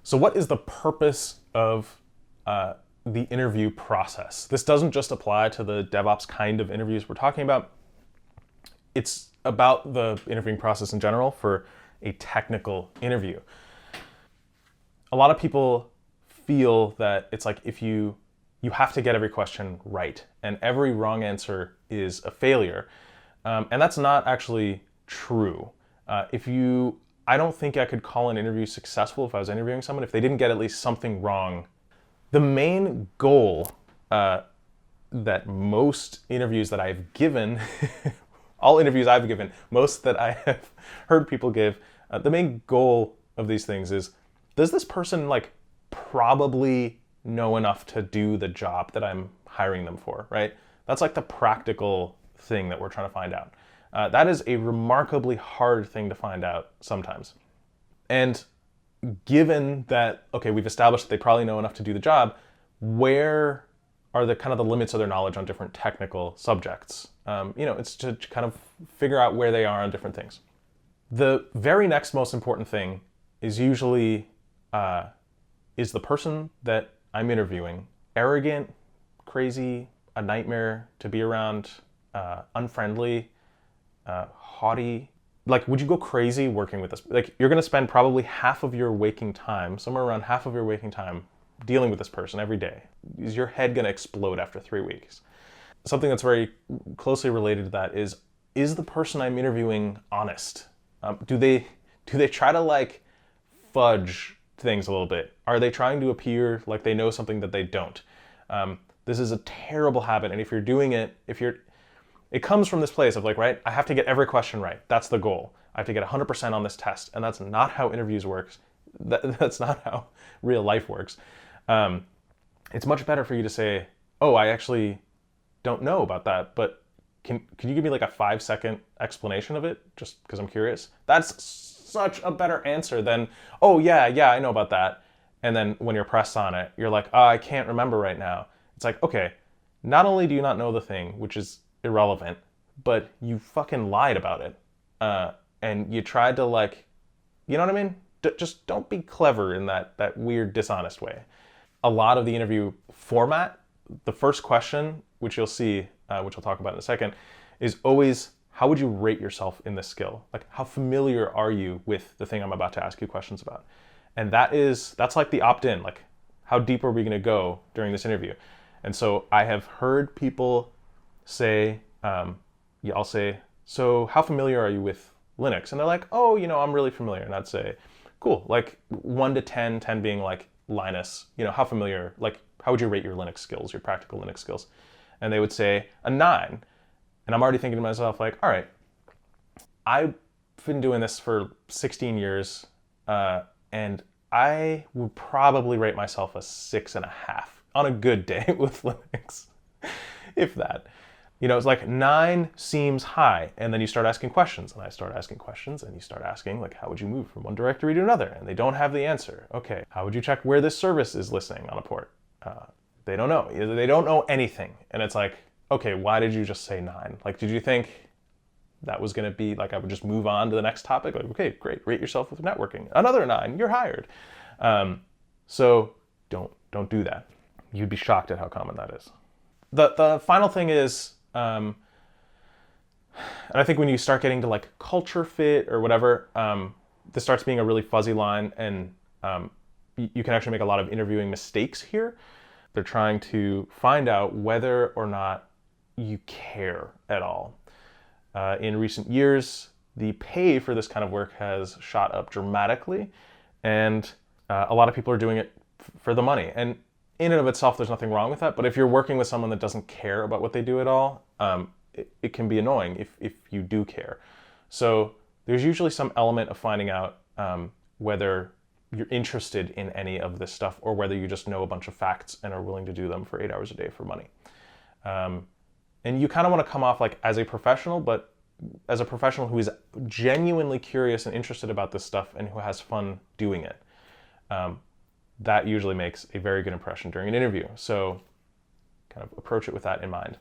So what is the purpose of the interview process? This doesn't just apply to the DevOps kind of interviews we're talking about. It's about the interviewing process in general for a technical interview. A lot of people feel that it's like if you have to get every question right, and every wrong answer is a failure. And that's not actually true. I don't think I could call an interview successful if I was interviewing someone if they didn't get at least something wrong. The main goal that most interviews that I've given, all interviews I've given, most that I have heard people give, the main goal of these things is, does this person like probably know enough to do the job that I'm hiring them for, right? That's like the practical thing that we're trying to find out. That is a remarkably hard thing to find out sometimes. And given that, okay, we've established that they probably know enough to do the job, where are the kind of the limits of their knowledge on different technical subjects? It's to kind of figure out where they are on different things. The very next most important thing is usually, is the person that I'm interviewing arrogant, crazy, a nightmare to be around, unfriendly, haughty? Like, would you go crazy working with this? Like, you're gonna spend probably half of your waking time, somewhere around half of your waking time, dealing with this person every day. Is your head gonna explode after 3 weeks? Something that's very closely related to that is the person I'm interviewing honest? Do they try to like fudge things a little bit? Are they trying to appear like they know something that they don't? This is a terrible habit, and if you're doing it, it comes from this place of like, right, I have to get every question right. That's the goal. I have to get 100% on this test, and that's not how interviews works. That's not how real life works. It's much better for you to say, oh, I actually don't know about that, but can you give me like a 5-second explanation of it, just because I'm curious? That's such a better answer than, oh yeah, I know about that. And then when you're pressed on it, you're like, oh, I can't remember right now. It's like, okay, not only do you not know the thing, which is irrelevant, but you fucking lied about it. And you tried to like, you know what I mean? Just don't be clever in that weird, dishonest way. A lot of the interview format, the first question, which you'll see, which I'll talk about in a second, is always, how would you rate yourself in this skill? Like, how familiar are you with the thing I'm about to ask you questions about? And that's like the opt-in, like, how deep are we gonna go during this interview? And so I have heard people say, I'll say, so how familiar are you with Linux? And they're like, oh, I'm really familiar. And I'd say, cool, like 1 to 10, 10 being like Linus, how familiar, like, how would you rate your Linux skills, your practical Linux skills? And they would say a 9. And I'm already thinking to myself, like, all right, I've been doing this for 16 years, and I would probably rate myself a 6.5 on a good day with Linux, if that. It's like 9 seems high, and then you start asking questions, and I start asking questions, and you start asking, like, how would you move from one directory to another? And they don't have the answer. Okay, how would you check where this service is listening on a port? They don't know. They don't know anything. And it's like, okay, why did you just say 9? Like, did you think that was going to be, like, I would just move on to the next topic? Like, okay, great, rate yourself with networking. Another 9, you're hired. So don't do that. You'd be shocked at how common that is. The final thing is, and I think when you start getting to like culture fit or whatever, this starts being a really fuzzy line, and you can actually make a lot of interviewing mistakes here. They're trying to find out whether or not you care at all. In recent years, the pay for this kind of work has shot up dramatically, and a lot of people are doing it for the money. And in and of itself, there's nothing wrong with that. But if you're working with someone that doesn't care about what they do at all, it can be annoying if you do care. So there's usually some element of finding out whether you're interested in any of this stuff, or whether you just know a bunch of facts and are willing to do them for 8 hours a day for money. And you kind of want to come off like as a professional, but as a professional who is genuinely curious and interested about this stuff and who has fun doing it. That usually makes a very good impression during an interview. So kind of approach it with that in mind.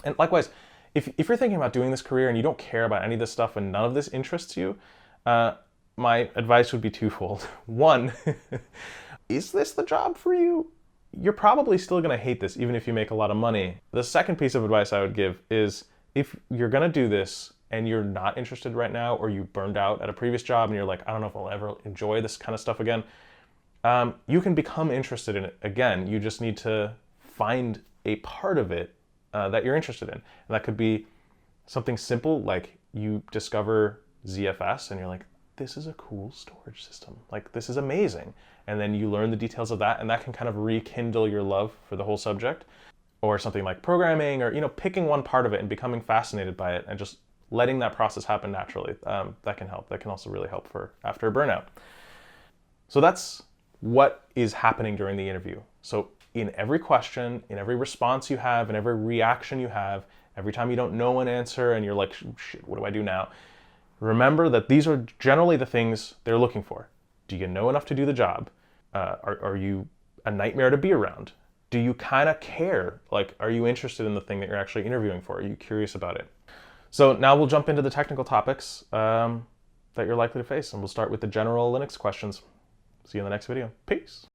And likewise, if you're thinking about doing this career and you don't care about any of this stuff and none of this interests you, my advice would be twofold. One, is this the job for you? You're probably still going to hate this even if you make a lot of money. The second piece of advice I would give is if you're going to do this and you're not interested right now, or you burned out at a previous job and you're like, I don't know if I'll ever enjoy this kind of stuff again, you can become interested in it again. You just need to find a part of it that you're interested in. And that could be something simple like you discover ZFS and you're like, this is a cool storage system. Like, this is amazing. And then you learn the details of that, and that can kind of rekindle your love for the whole subject. Or something like programming, or picking one part of it and becoming fascinated by it and just letting that process happen naturally. That can help. That can also really help for after a burnout. So that's what is happening during the interview. So in every question, in every response you have, in every reaction you have, every time you don't know an answer and you're like, shit, what do I do now? Remember that these are generally the things they're looking for. Do you know enough to do the job? Are you a nightmare to be around? Do you kind of care? Like, are you interested in the thing that you're actually interviewing for? Are you curious about it? So now we'll jump into the technical topics that you're likely to face, and we'll start with the general Linux questions. See you in the next video. Peace.